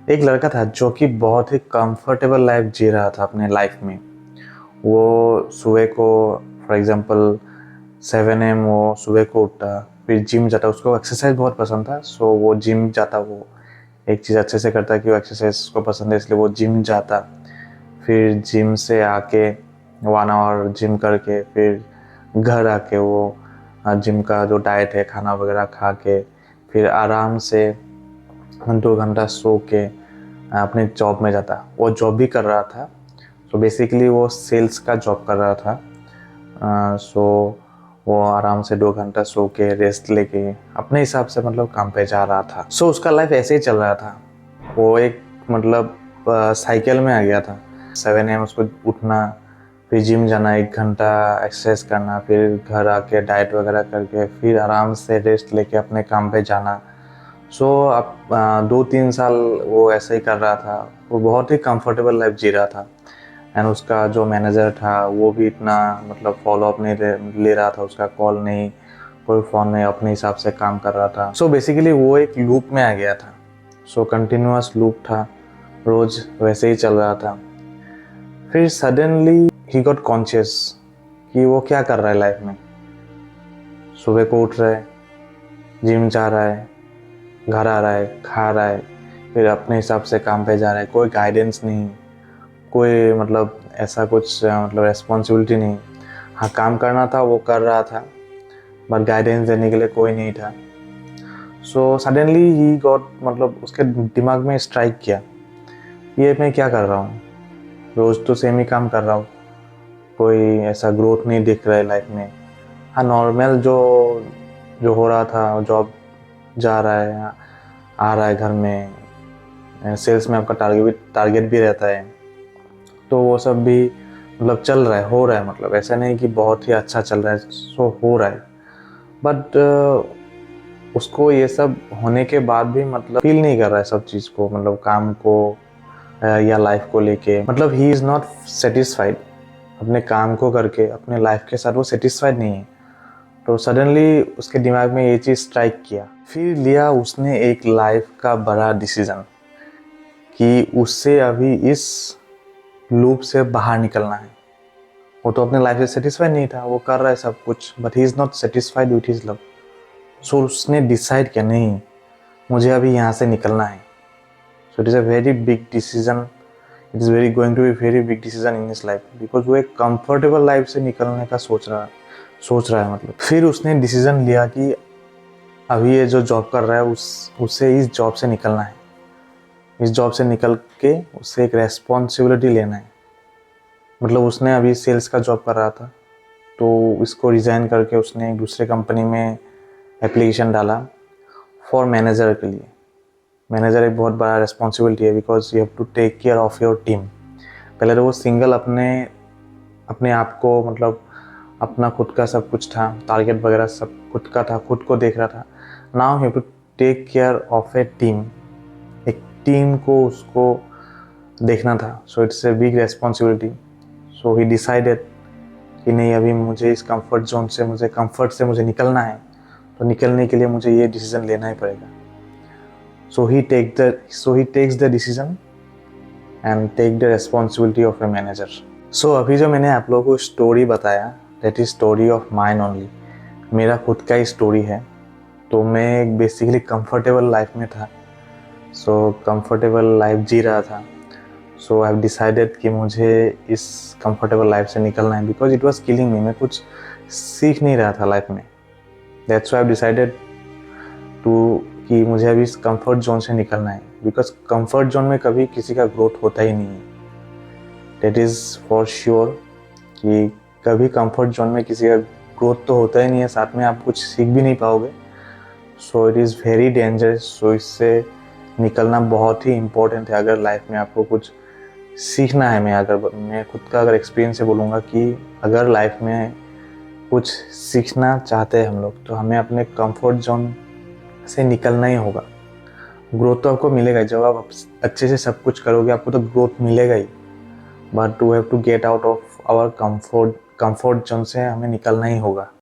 एक लड़का था जो कि बहुत ही कंफर्टेबल लाइफ जी रहा था अपने लाइफ में। वो सुबह को फॉर एग्जांपल 7 AM वो सुबह को उठता, फिर जिम जाता। उसको एक्सरसाइज बहुत पसंद था, सो वो जिम जाता। वो एक चीज़ अच्छे से करता कि वो एक्सरसाइज उसको पसंद है, इसलिए वो जिम जाता। फिर जिम से आके 1 आवर जिम करके फिर घर आके वो जिम का जो डाइट है खाना वगैरह खा के फिर आराम से 2 घंटा सो के अपने जॉब में जाता। वो जॉब भी कर रहा था, सो बेसिकली वो सेल्स का जॉब कर रहा था। सो वो आराम से 2 घंटा सो के रेस्ट लेके अपने हिसाब से मतलब काम पे जा रहा था। सो उसका लाइफ ऐसे ही चल रहा था। वो एक मतलब साइकिल में आ गया था। 7 AM उसको उठना, फिर जिम जाना, 1 घंटा एक्सरसाइज करना, फिर घर आके डाइट वगैरह करके फिर आराम से रेस्ट लेके अपने काम पे जाना। सो अब 2-3 साल वो ऐसे ही कर रहा था। वो बहुत ही कंफर्टेबल लाइफ जी रहा था। एंड उसका जो मैनेजर था वो भी इतना मतलब फॉलो अप नहीं ले रहा था। उसका कॉल नहीं, कोई फ़ोन नहीं, अपने हिसाब से काम कर रहा था। सो बेसिकली वो एक लूप में आ गया था। सो कंटिन्यूअस लूप था, रोज़ वैसे ही चल रहा था। फिर सडनली ही गॉट कॉन्शियस कि वो क्या कर रहा है लाइफ में। सुबह को उठ रहा है, जिम जा रहा है, घर आ रहा है, खा रहा है, फिर अपने हिसाब से काम पे जा रहा है। कोई गाइडेंस नहीं, कोई मतलब ऐसा कुछ मतलब रिस्पॉन्सिबिलिटी नहीं। हाँ, काम करना था वो कर रहा था, बट गाइडेंस देने के लिए कोई नहीं था। सो सडनली ही गॉट मतलब उसके दिमाग में स्ट्राइक किया, ये मैं क्या कर रहा हूँ, रोज़ तो सेम ही काम कर रहा हूँ, कोई ऐसा ग्रोथ नहीं दिख रहा है लाइफ में। हाँ, नॉर्मल जो जो हो रहा था, जॉब जा रहा है, आ रहा है घर में, सेल्स में आपका टारगेट भी रहता है, तो वो सब भी मतलब चल रहा है, हो रहा है। मतलब ऐसा नहीं कि बहुत ही अच्छा चल रहा है, सो हो रहा है। बट उसको ये सब होने के बाद भी मतलब फील नहीं कर रहा है सब चीज़ को, मतलब काम को या लाइफ को लेके। मतलब ही इज़ नॉट सेटिस्फाइड अपने काम को करके, अपने लाइफ के साथ वो सेटिस्फाइड नहीं है। तो सडनली उसके दिमाग में ये चीज़ स्ट्राइक किया। फिर लिया उसने एक लाइफ का बड़ा डिसीज़न कि उससे अभी इस लूप से बाहर निकलना है। वो तो अपने लाइफ से सेटिस्फाइड नहीं था, वो कर रहा है सब कुछ, but he is not satisfied with his love. So उसने डिसाइड किया, नहीं, मुझे अभी यहाँ से निकलना है। So it is a very big decision, it is very going to be very big decision in his life, because वो एक कंफर्टेबल लाइफ से निकलने का सोच रहा है मतलब। फिर उसने डिसीजन लिया कि अभी ये जो जॉब कर रहा है उससे इस जॉब से निकलना है। इस जॉब से निकल के उससे एक रेस्पॉन्सिबिलिटी लेना है। मतलब उसने अभी सेल्स का जॉब कर रहा था, तो इसको रिज़ाइन करके उसने एक दूसरे कंपनी में एप्लीकेशन डाला फॉर मैनेजर के लिए। मैनेजर एक बहुत बड़ा रिस्पॉन्सिबिलिटी है, because you have to take care of your team. पहले तो वो सिंगल अपने अपने आप को मतलब अपना खुद का सब कुछ था, टारगेट वगैरह सब खुद का था, खुद को देख रहा था। Now you have to take care of a team. एक टीम को उसको देखना था। So it's a big responsibility. So he decided कि नहीं, अभी मुझे इस कंफर्ट जोन से, मुझे निकलना है, तो निकलने के लिए मुझे ये डिसीज़न लेना ही पड़ेगा। So he takes the decision and take the responsibility of a manager. So अभी जो मैंने आप लोगों को स्टोरी बताया, that is story of mine only. मेरा खुद का ही स्टोरी है। तो मैं एक बेसिकली कंफर्टेबल लाइफ में था। सो कंफर्टेबल लाइफ जी रहा था। सो आई हैव डिसाइडेड कि मुझे इस कंफर्टेबल लाइफ से निकलना है, because it was killing me. मैं कुछ सीख नहीं रहा था लाइफ में। That's why I have decided to कि मुझे अभी इस कंफर्ट जोन से निकलना है, बिकॉज कंफर्ट जोन में कभी किसी का ग्रोथ होता ही नहीं है। दैट इज़ फॉर श्योर कि कभी कंफर्ट जोन में किसी का ग्रोथ तो होता ही नहीं है, साथ में आप कुछ सीख भी नहीं पाओगे। So it is very dangerous. So इससे निकलना बहुत ही इम्पोर्टेंट है अगर लाइफ में आपको कुछ सीखना है। मैं खुद का अगर एक्सपीरियंस से बोलूँगा कि अगर लाइफ में कुछ सीखना चाहते हैं हम लोग, तो हमें अपने कंफर्ट जोन से निकलना ही होगा। ग्रोथ तो आपको मिलेगा ही, जब आप अच्छे से सब कुछ करोगे आपको तो ग्रोथ मिलेगा ही, but we have to get out of our comfort zone से हमें निकलना ही होगा।